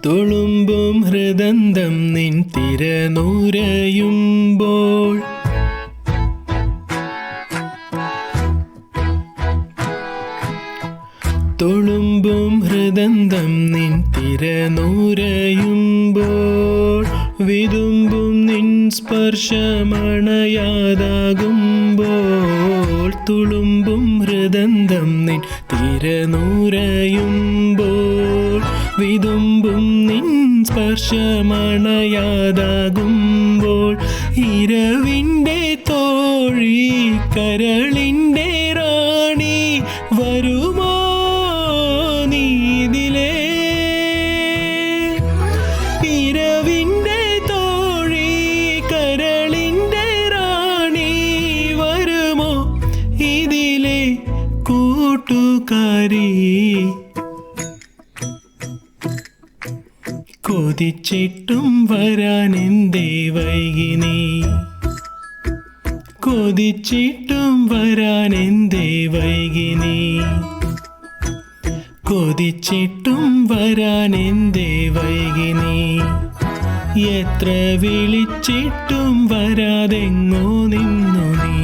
തുളുമ്പും ഹൃദന്തം നിൻ തിരനൂരയുമ്പോൾ തുളുമ്പും ഹൃദന്തം നിൻ തിരനൂരയുമ്പോൾ വിതുമ്പും നിൻ സ്പർശമണയാതാകുമ്പോൾ തുളുമ്പും ഹൃദന്തം നിൻ തിരനൂരയുമ്പോൾ വിതുമ്പും നിൻ സ്പർശമണയാതാകുമ്പോൾ ഇരവിൻ്റെ തോഴി കരളിൻ്റെ റാണി വരുമോ നീതിലേ ഇരവിൻ്റെ തോഴി കരളിൻ്റെ റാണി വരുമോ ഇതിലെ കൂട്ടുകാരി കൊതിച്ചിട്ടും വരാനെന്തേ വൈകിനി കൊതിച്ചിട്ടും വരാനെന്തേ വൈകിനി കൊതിച്ചിട്ടും വരാനെന്തേ വൈകിനി എത്ര വിളിച്ചിട്ടും വരാതെങ്ങോ നിന്നു നീ